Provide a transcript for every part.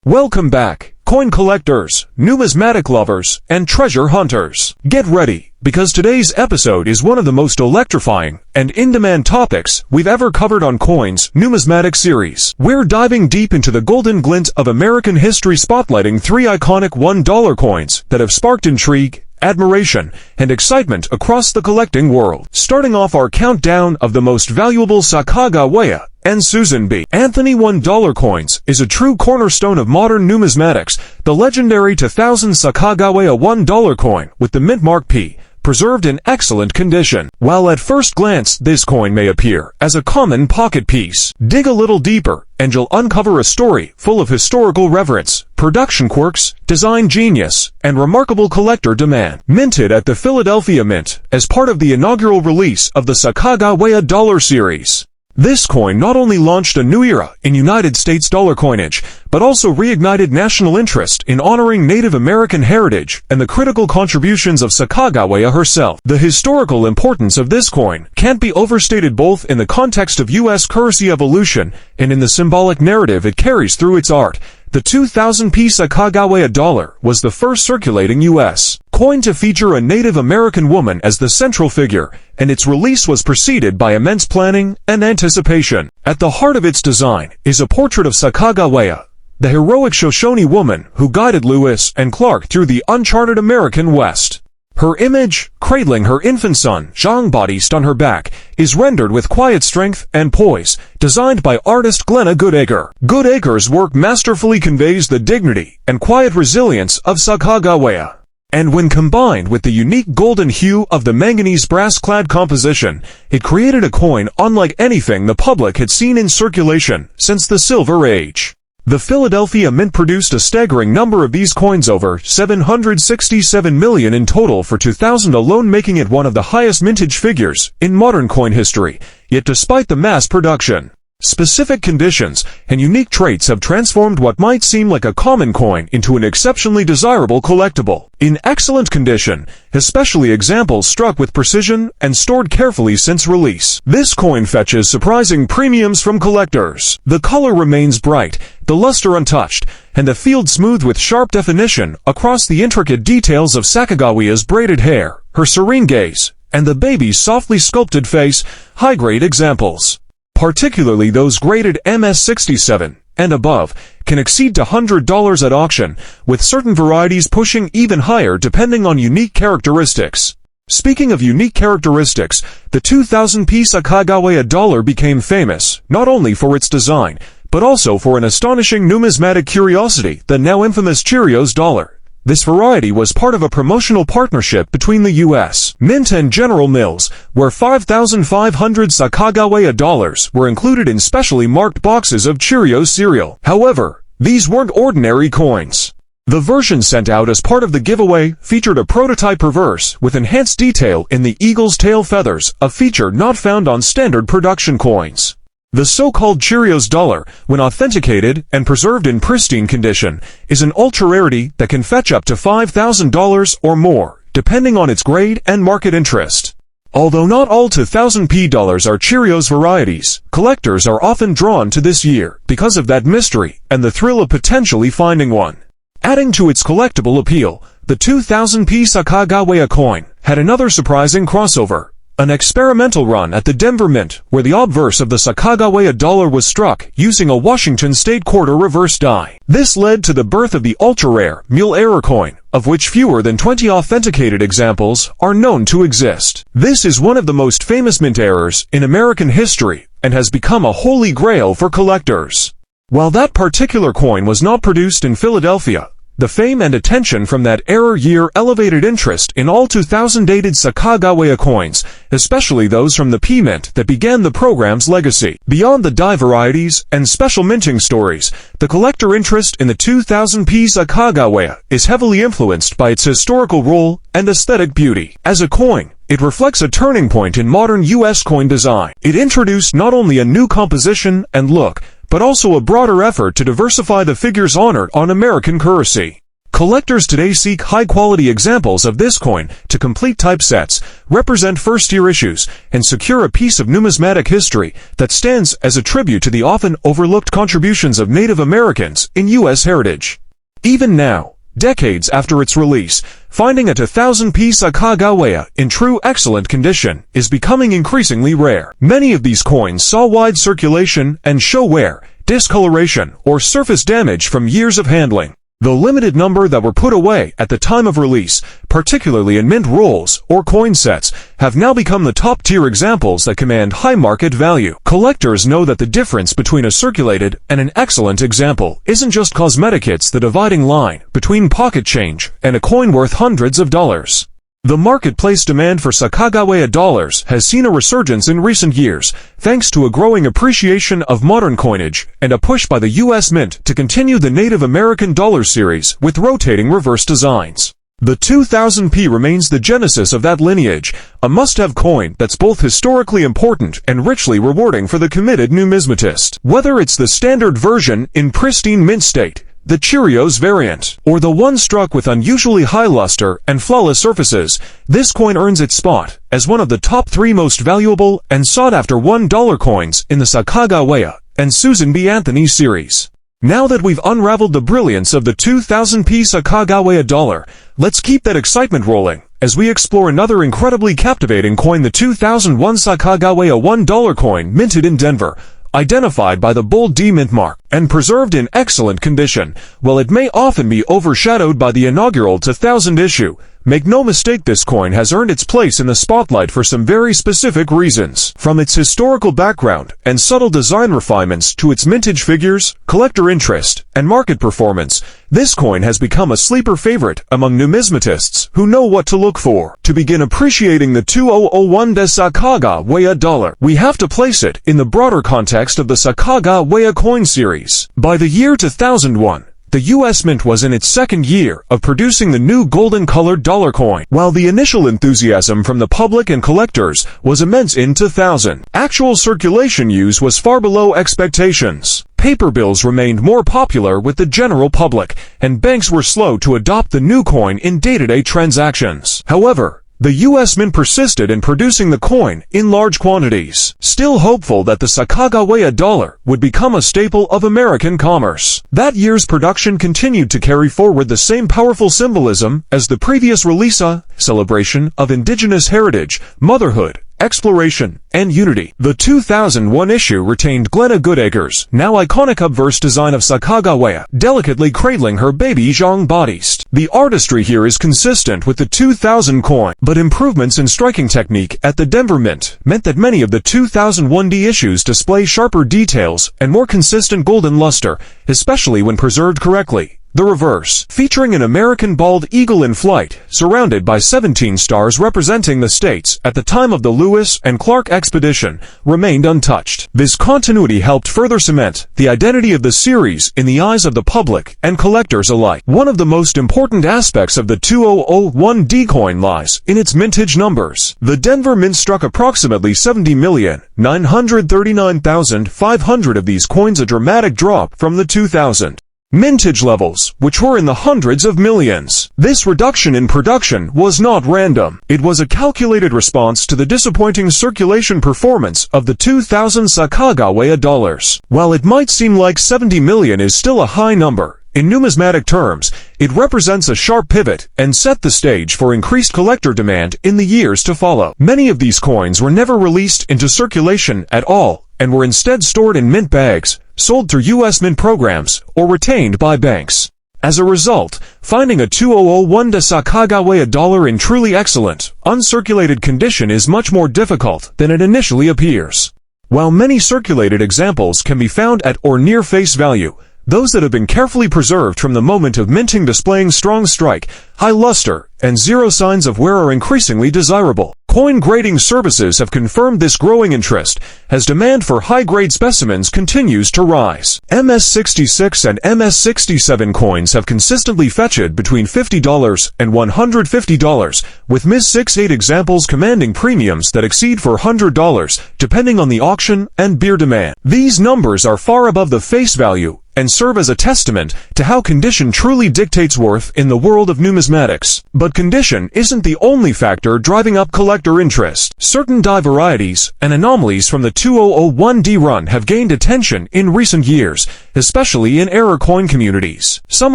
Welcome back, coin collectors, numismatic lovers, and treasure hunters. Get ready, because today's episode is one of the most electrifying and in-demand topics we've ever covered on Coins Numismatic Series. We're diving deep into the golden glint of American history, spotlighting three iconic $1 coins that have sparked intrigue, admiration, and excitement across the collecting world. Starting off our countdown of the most valuable Sacagawea and Susan B. Anthony $1 coins is a true cornerstone of modern numismatics. The legendary 2000 Sacagawea $1 coin with the mint mark P, preserved in excellent condition. While at first glance this coin may appear as a common pocket piece, dig a little deeper and you'll uncover a story full of historical reverence, production quirks, design genius, and remarkable collector demand. Minted at the Philadelphia Mint as part of the inaugural release of the Sacagawea Dollar Series, this coin not only launched a new era in United States dollar coinage, but also reignited national interest in honoring Native American heritage and the critical contributions of Sacagawea herself. The historical importance of this coin can't be overstated, both in the context of U.S. currency evolution and in the symbolic narrative it carries through its art. The 2000p Sacagawea dollar was the first circulating U.S. coin to feature a Native American woman as the central figure, and its release was preceded by immense planning and anticipation. At the heart of its design is a portrait of Sacagawea, the heroic Shoshone woman who guided Lewis and Clark through the uncharted American West. Her image, cradling her infant son, Jean-Baptiste on her back, is rendered with quiet strength and poise, designed by artist Glenna Goodacre. Goodacre's work masterfully conveys the dignity and quiet resilience of Sacagawea, and when combined with the unique golden hue of the manganese brass-clad composition, it created a coin unlike anything the public had seen in circulation since the Silver Age. The Philadelphia Mint produced a staggering number of these coins, over 767 million in total for 2000 alone, making it one of the highest mintage figures in modern coin history. Yet despite the mass production, specific conditions and unique traits have transformed what might seem like a common coin into an exceptionally desirable collectible. In excellent condition, especially examples struck with precision and stored carefully since release, this coin fetches surprising premiums from collectors. The color remains bright, the luster untouched, and the field smooth with sharp definition across the intricate details of Sacagawea's braided hair, her serene gaze, and the baby's softly sculpted face. High-grade examples, particularly those graded MS67 and above, can exceed to $100 at auction, with certain varieties pushing even higher depending on unique characteristics. Speaking of unique characteristics, the 2000p Sacagawea dollar became famous not only for its design, but also for an astonishing numismatic curiosity, the now infamous Cheerios dollar. This variety was part of a promotional partnership between the U.S. Mint and General Mills, where 5,500 Sacagawea dollars were included in specially marked boxes of Cheerios cereal. However, these weren't ordinary coins. The version sent out as part of the giveaway featured a prototype reverse with enhanced detail in the eagle's tail feathers, a feature not found on standard production coins. The so-called Cheerios dollar, when authenticated and preserved in pristine condition, is an ultra-rarity that can fetch up to $5,000 or more, depending on its grade and market interest. Although not all 2000p dollars are Cheerios varieties, collectors are often drawn to this year because of that mystery and the thrill of potentially finding one. Adding to its collectible appeal, the 2000p Sacagawea coin had another surprising crossover. An experimental run at the Denver Mint, where the obverse of the Sacagawea dollar was struck using a Washington State quarter reverse die. This led to the birth of the ultra-rare Mule Error coin, of which fewer than 20 authenticated examples are known to exist. This is one of the most famous mint errors in American history and has become a holy grail for collectors. While that particular coin was not produced in Philadelphia, the fame and attention from that error year elevated interest in all 2000-dated Sacagawea coins, especially those from the P-Mint that began the program's legacy. Beyond the die varieties and special minting stories, the collector interest in the 2000p Sacagawea is heavily influenced by its historical role and aesthetic beauty. As a coin, it reflects a turning point in modern U.S. coin design. It introduced not only a new composition and look, but also a broader effort to diversify the figures honored on American currency. Collectors today seek high-quality examples of this coin to complete typesets, represent first-year issues, and secure a piece of numismatic history that stands as a tribute to the often overlooked contributions of Native Americans in U.S. heritage. Even now, decades after its release, finding a 2000-piece Sacagawea in true excellent condition is becoming increasingly rare. Many of these coins saw wide circulation and show wear, discoloration, or surface damage from years of handling. The limited number that were put away at the time of release, particularly in mint rolls or coin sets, have now become the top-tier examples that command high market value. Collectors know that the difference between a circulated and an excellent example isn't just cosmetic, it's the dividing line between pocket change and a coin worth hundreds of dollars. The marketplace demand for Sacagawea dollars has seen a resurgence in recent years, thanks to a growing appreciation of modern coinage and a push by the U.S. Mint to continue the Native American dollar series with rotating reverse designs. The 2000p remains the genesis of that lineage, a must-have coin that's both historically important and richly rewarding for the committed numismatist. Whether it's the standard version in pristine mint state, the Cheerios variant, or the one struck with unusually high luster and flawless surfaces, this coin earns its spot as one of the top 3 most valuable and sought-after $1 coins in the Sacagawea and Susan B. Anthony series. Now that we've unraveled the brilliance of the 2000p Sacagawea dollar, let's keep that excitement rolling as we explore another incredibly captivating coin, the 2001 Sacagawea $1 coin minted in Denver, identified by the bold D mint mark, and preserved in excellent condition. While it may often be overshadowed by the inaugural 2000 issue, make no mistake, this coin has earned its place in the spotlight for some very specific reasons. From its historical background and subtle design refinements to its mintage figures, collector interest, and market performance, this coin has become a sleeper favorite among numismatists who know what to look for. To begin appreciating the 2001 Sacagawea dollar, we have to place it in the broader context of the Sacagawea coin series. By the year 2001, the U.S. Mint was in its second year of producing the new golden-colored dollar coin. While the initial enthusiasm from the public and collectors was immense in 2000, actual circulation use was far below expectations. Paper bills remained more popular with the general public, and banks were slow to adopt the new coin in day-to-day transactions. However, the U.S. Mint persisted in producing the coin in large quantities, still hopeful that the Sacagawea dollar would become a staple of American commerce. That year's production continued to carry forward the same powerful symbolism as the previous release, a celebration of indigenous heritage, motherhood, exploration, and unity. The 2001 issue retained Glenna Goodacre's now iconic obverse design of Sacagawea, delicately cradling her baby Zhang Bautista. The artistry here is consistent with the 2000 coin, but improvements in striking technique at the Denver Mint meant that many of the 2001D issues display sharper details and more consistent golden luster, especially when preserved correctly. The reverse, featuring an American bald eagle in flight, surrounded by 17 stars representing the states at the time of the Lewis and Clark expedition, remained untouched. This continuity helped further cement the identity of the series in the eyes of the public and collectors alike. One of the most important aspects of the 2001D coin lies in its mintage numbers. The Denver Mint struck approximately 70,939,500 of these coins, a dramatic drop from the 2000 mintage levels, which were in the hundreds of millions. This reduction in production was not random. It was a calculated response to the disappointing circulation performance of the 2000 Sacagawea dollars. While it might seem like 70 million is still a high number, in numismatic terms, it represents a sharp pivot and set the stage for increased collector demand in the years to follow. Many of these coins were never released into circulation at all, and were instead stored in mint bags, sold through U.S. Mint programs, or retained by banks. As a result, finding a 2001 Sacagawea dollar in truly excellent, uncirculated condition is much more difficult than it initially appears. While many circulated examples can be found at or near face value, those that have been carefully preserved from the moment of minting displaying strong strike, high luster, and zero signs of wear are increasingly desirable. Coin grading services have confirmed this growing interest as demand for high-grade specimens continues to rise. MS-66 and MS-67 coins have consistently fetched between $50 and $150, with MS-68 examples commanding premiums that exceed $400, depending on the auction and beer demand. These numbers are far above the face value and serve as a testament to how condition truly dictates worth in the world of numismatics. But condition isn't the only factor driving up collector interest. Certain die varieties and anomalies from the 2001D run have gained attention in recent years, especially in error coin communities. Some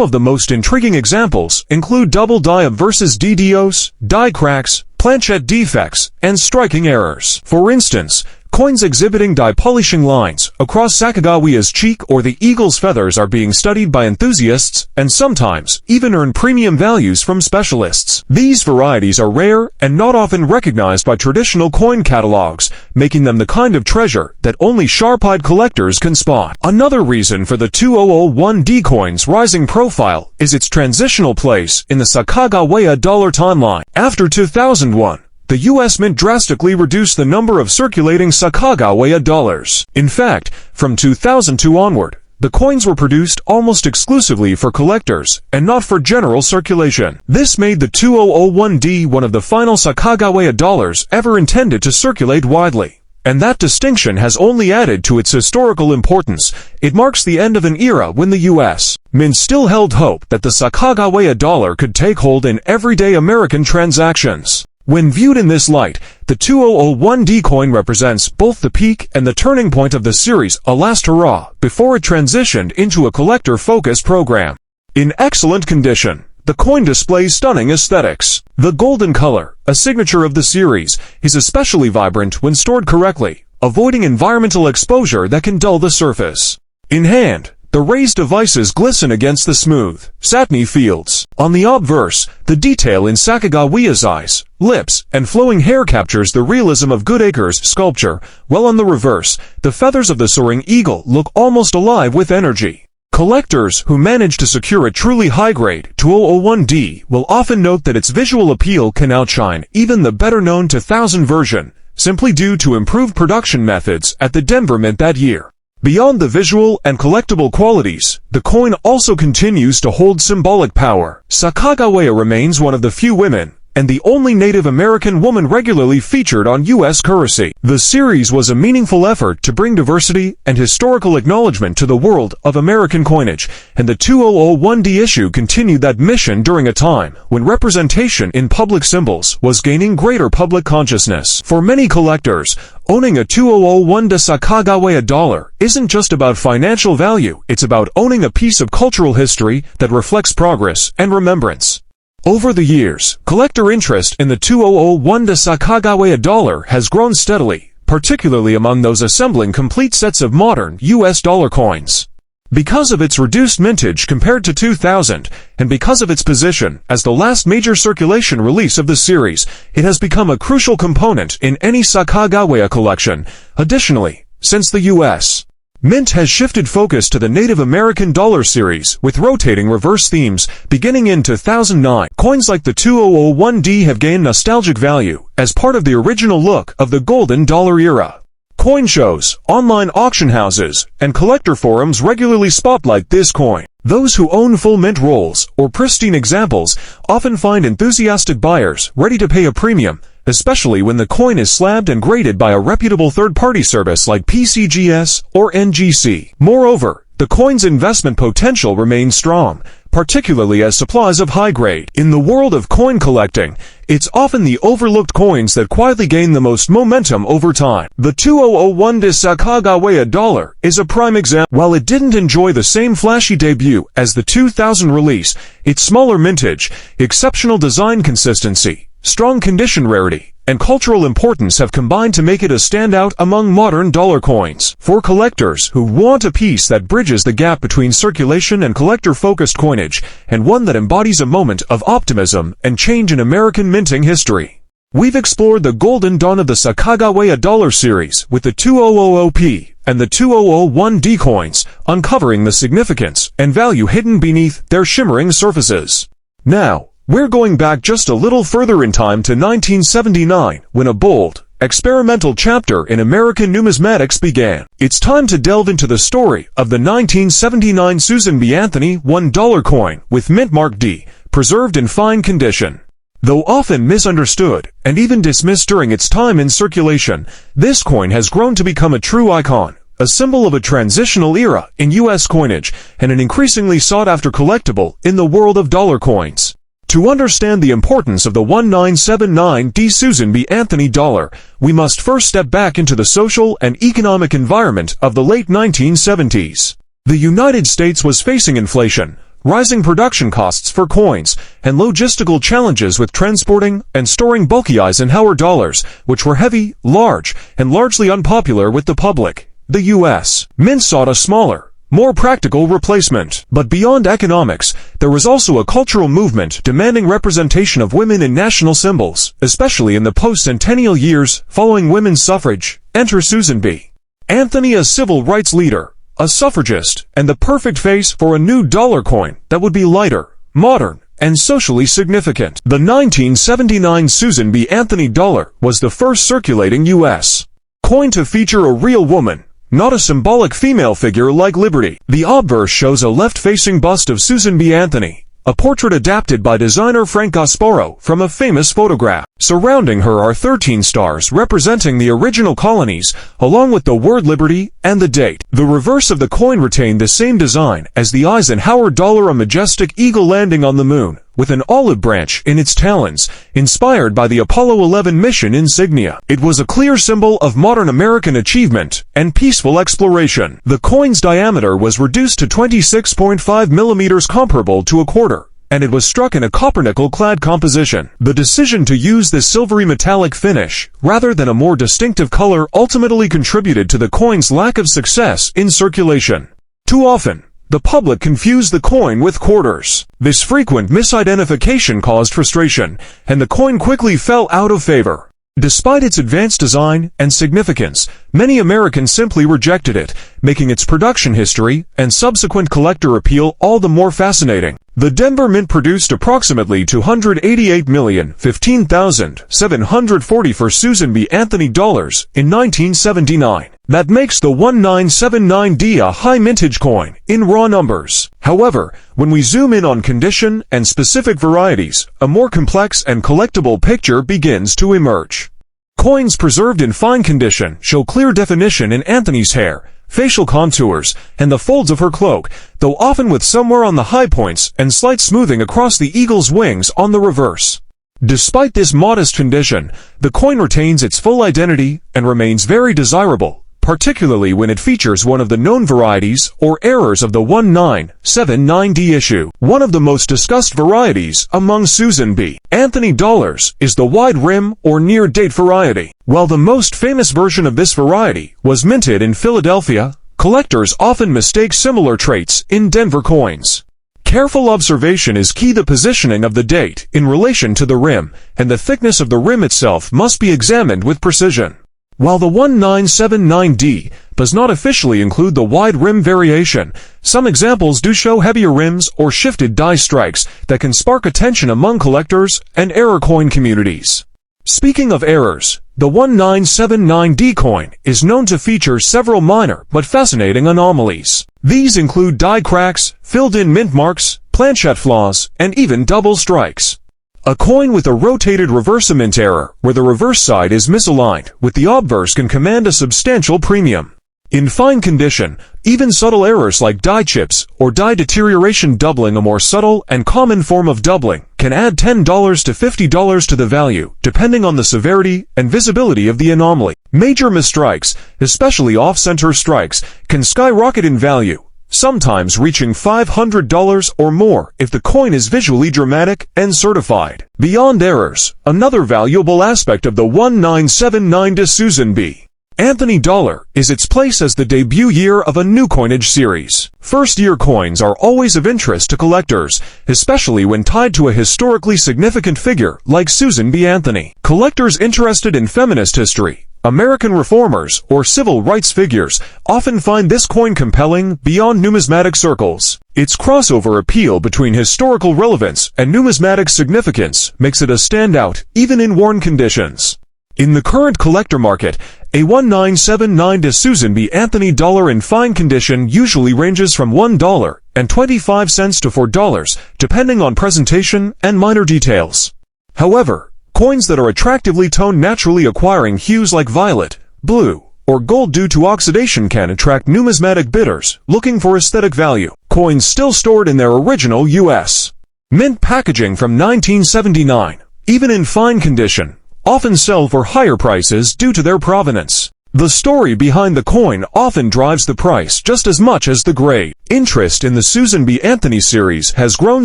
of the most intriguing examples include double die-up versus DDoS, die cracks, planchette defects, and striking errors. For instance, coins exhibiting die polishing lines across Sacagawea's cheek or the eagle's feathers are being studied by enthusiasts and sometimes even earn premium values from specialists. These varieties are rare and not often recognized by traditional coin catalogs, making them the kind of treasure that only sharp-eyed collectors can spot. Another reason for the 2001D coin's rising profile is its transitional place in the Sacagawea Dollar timeline. After 2001, the U.S. Mint drastically reduced the number of circulating Sacagawea dollars. In fact, from 2002 onward, the coins were produced almost exclusively for collectors and not for general circulation. This made the 2001D one of the final Sacagawea dollars ever intended to circulate widely. And that distinction has only added to its historical importance. It marks the end of an era when the U.S. Mint still held hope that the Sacagawea dollar could take hold in everyday American transactions. When viewed in this light, the 2001D coin represents both the peak and the turning point of the series' a last hurrah before it transitioned into a collector-focused program. In excellent condition, the coin displays stunning aesthetics. The golden color, a signature of the series, is especially vibrant when stored correctly, avoiding environmental exposure that can dull the surface. In hand, the raised devices glisten against the smooth, satiny fields. On the obverse, the detail in Sacagawea's eyes, lips, and flowing hair captures the realism of Goodacre's sculpture, while on the reverse, the feathers of the soaring eagle look almost alive with energy. Collectors who manage to secure a truly high-grade 2001D will often note that its visual appeal can outshine even the better-known 2000 version, simply due to improved production methods at the Denver Mint that year. Beyond the visual and collectible qualities, the coin also continues to hold symbolic power. Sacagawea remains one of the few women, and the only Native American woman regularly featured on U.S. currency. The series was a meaningful effort to bring diversity and historical acknowledgement to the world of American coinage, and the 2001D issue continued that mission during a time when representation in public symbols was gaining greater public consciousness. For many collectors, owning a 2001D Sacagawea dollar isn't just about financial value, it's about owning a piece of cultural history that reflects progress and remembrance. Over the years, collector interest in the 2001D Sacagawea dollar has grown steadily, particularly among those assembling complete sets of modern U.S. dollar coins. Because of its reduced mintage compared to 2000, and because of its position as the last major circulation release of the series, it has become a crucial component in any Sacagawea collection. Additionally, since the U.S. Mint has shifted focus to the Native American dollar series with rotating reverse themes beginning in 2009. Coins like the 2001D have gained nostalgic value as part of the original look of the golden dollar era. Coin shows, online auction houses, and collector forums regularly spotlight this coin. Those who own full mint rolls or pristine examples often find enthusiastic buyers ready to pay a premium, especially when the coin is slabbed and graded by a reputable third-party service like PCGS or NGC. Moreover, the coin's investment potential remains strong, particularly as supplies of high grade. In the world of coin collecting, it's often the overlooked coins that quietly gain the most momentum over time. The 2001D Sacagawea dollar is a prime example. While it didn't enjoy the same flashy debut as the 2000 release, its smaller mintage, exceptional design consistency, strong condition rarity, and cultural importance have combined to make it a standout among modern dollar coins. For collectors who want a piece that bridges the gap between circulation and collector-focused coinage, and one that embodies a moment of optimism and change in American minting history, we've explored the golden dawn of the Sacagawea Dollar series with the 2000P and the 2001D coins, uncovering the significance and value hidden beneath their shimmering surfaces. Now, we're going back just a little further in time to 1979, when a bold, experimental chapter in American numismatics began. It's time to delve into the story of the 1979 Susan B. Anthony $1 coin with mint mark D, preserved in fine condition. Though often misunderstood and even dismissed during its time in circulation, this coin has grown to become a true icon, a symbol of a transitional era in U.S. coinage and an increasingly sought-after collectible in the world of dollar coins. To understand the importance of the 1979D Susan B. Anthony dollar, we must first step back into the social and economic environment of the late 1970s. The United States was facing inflation, rising production costs for coins, and logistical challenges with transporting and storing bulky Eisenhower dollars, which were heavy, large, and largely unpopular with the public. The U.S. Mint sought a smaller, more practical replacement. But beyond economics, there was also a cultural movement demanding representation of women in national symbols, especially in the post-centennial years following women's suffrage. Enter Susan B. Anthony, a civil rights leader, a suffragist, and the perfect face for a new dollar coin that would be lighter, modern, and socially significant. The 1979 Susan B. Anthony dollar was the first circulating U.S. coin to feature a real woman, not a symbolic female figure like Liberty. The obverse shows a left-facing bust of Susan B. Anthony, a portrait adapted by designer Frank Gasparo from a famous photograph. Surrounding her are 13 stars representing the original colonies, along with the word Liberty and the date. The reverse of the coin retained the same design as the Eisenhower dollar, a majestic eagle landing on the moon, with an olive branch in its talons, inspired by the Apollo 11 mission insignia. It was a clear symbol of modern American achievement and peaceful exploration. The coin's diameter was reduced to 26.5 millimeters, comparable to a quarter, and it was struck in a copper-nickel-clad composition. The decision to use this silvery metallic finish, rather than a more distinctive color, ultimately contributed to the coin's lack of success in circulation. Too often, the public confused the coin with quarters. This frequent misidentification caused frustration, and the coin quickly fell out of favor. Despite its advanced design and significance, many Americans simply rejected it, making its production history and subsequent collector appeal all the more fascinating. The Denver Mint produced approximately 288,015,740 for Susan B. Anthony dollars in 1979. That makes the 1979D a high mintage coin in raw numbers. However, when we zoom in on condition and specific varieties, a more complex and collectible picture begins to emerge. Coins preserved in fine condition show clear definition in Anthony's hair, facial contours, and the folds of her cloak, though often with somewhere on the high points and slight smoothing across the eagle's wings on the reverse. Despite this modest condition, the coin retains its full identity and remains very desirable, particularly when it features one of the known varieties or errors of the 1979D issue. One of the most discussed varieties among Susan B. Anthony dollars is the wide rim or near-date variety. While the most famous version of this variety was minted in Philadelphia, collectors often mistake similar traits in Denver coins. Careful observation is key. The positioning of the date in relation to the rim and the thickness of the rim itself must be examined with precision. While the 1979D does not officially include the wide rim variation, some examples do show heavier rims or shifted die strikes that can spark attention among collectors and error coin communities. Speaking of errors, the 1979D coin is known to feature several minor but fascinating anomalies. These include die cracks, filled-in mint marks, planchette flaws, and even double strikes. A coin with a rotated reverse-mint error, where the reverse side is misaligned with the obverse, can command a substantial premium. In fine condition, even subtle errors like die chips or die deterioration, doubling, a more subtle and common form of doubling, can add $10 to $50 to the value, depending on the severity and visibility of the anomaly. Major misstrikes, especially off-center strikes, can skyrocket in value, sometimes reaching $500 or more if the coin is visually dramatic and certified. Beyond errors, another valuable aspect of the 1979 Susan B. Anthony dollar is its place as the debut year of a new coinage series. First-year coins are always of interest to collectors, especially when tied to a historically significant figure like Susan B. Anthony. Collectors interested in feminist history, American reformers, or civil rights figures often find this coin compelling beyond numismatic circles. Its crossover appeal between historical relevance and numismatic significance makes it a standout even in worn conditions. In the current collector market, a 1979 Susan B. Anthony dollar in fine condition usually ranges from $1.25 to $4, depending on presentation and minor details. However, coins that are attractively toned, naturally acquiring hues like violet, blue, or gold due to oxidation can attract numismatic bidders looking for aesthetic value. Coins still stored in their original U.S. mint packaging from 1979, even in fine condition, often sell for higher prices due to their provenance. The story behind the coin often drives the price just as much as the grade. Interest in the Susan B. Anthony series has grown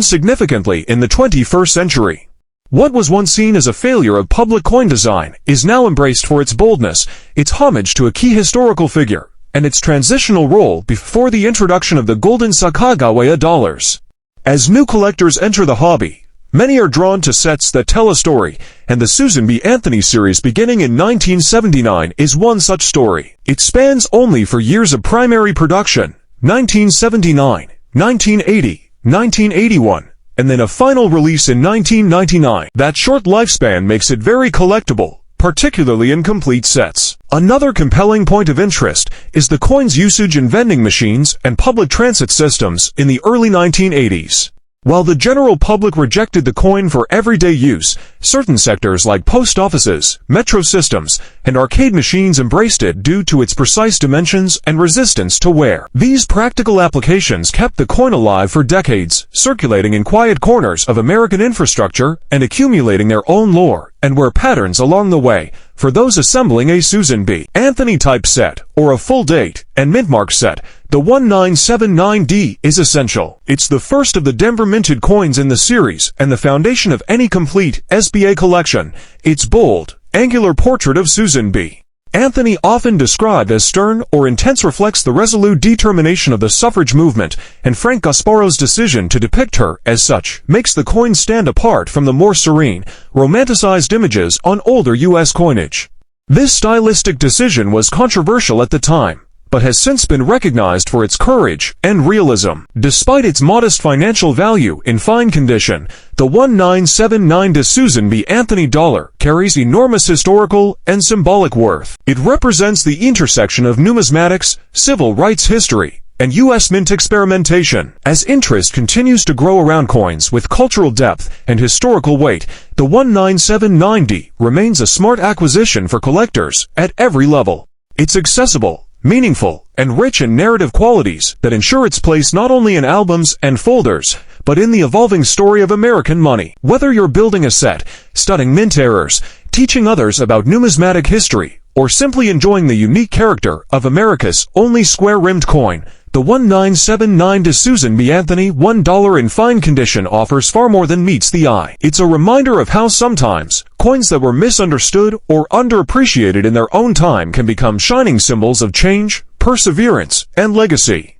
significantly in the 21st century. What was once seen as a failure of public coin design is now embraced for its boldness, its homage to a key historical figure, and its transitional role before the introduction of the golden Sacagawea dollars. As new collectors enter the hobby, many are drawn to sets that tell a story, and the Susan B. Anthony series beginning in 1979 is one such story. It spans only for years of primary production, 1979, 1980, 1981, and then a final release in 1999. That short lifespan makes it very collectible, particularly in complete sets. Another compelling point of interest is the coin's usage in vending machines and public transit systems in the early 1980s. While the general public rejected the coin for everyday use, certain sectors like post offices, metro systems, and arcade machines embraced it due to its precise dimensions and resistance to wear. These practical applications kept the coin alive for decades, circulating in quiet corners of American infrastructure and accumulating their own lore and wear patterns along the way for those assembling a Susan B. Anthony type set, or a full date and mint mark set. The 1979D is essential. It's the first of the Denver minted coins in the series and the foundation of any complete SBA collection. Its bold, angular portrait of Susan B. Anthony, often described as stern or intense, reflects the resolute determination of the suffrage movement, and Frank Gasparo's decision to depict her as such makes the coin stand apart from the more serene, romanticized images on older U.S. coinage. This stylistic decision was controversial at the time, but has since been recognized for its courage and realism. Despite its modest financial value in fine condition, the 1979 Susan B. Anthony dollar carries enormous historical and symbolic worth. It represents the intersection of numismatics, civil rights history, and U.S. mint experimentation. As interest continues to grow around coins with cultural depth and historical weight, the 1979D remains a smart acquisition for collectors at every level. It's accessible, meaningful, and rich in narrative qualities that ensure its place not only in albums and folders, but in the evolving story of American money. Whether you're building a set, studying mint errors, teaching others about numismatic history, or simply enjoying the unique character of America's only square-rimmed coin, the 1979 Susan B. Anthony $1 in fine condition offers far more than meets the eye. It's a reminder of how sometimes coins that were misunderstood or underappreciated in their own time can become shining symbols of change, perseverance, and legacy.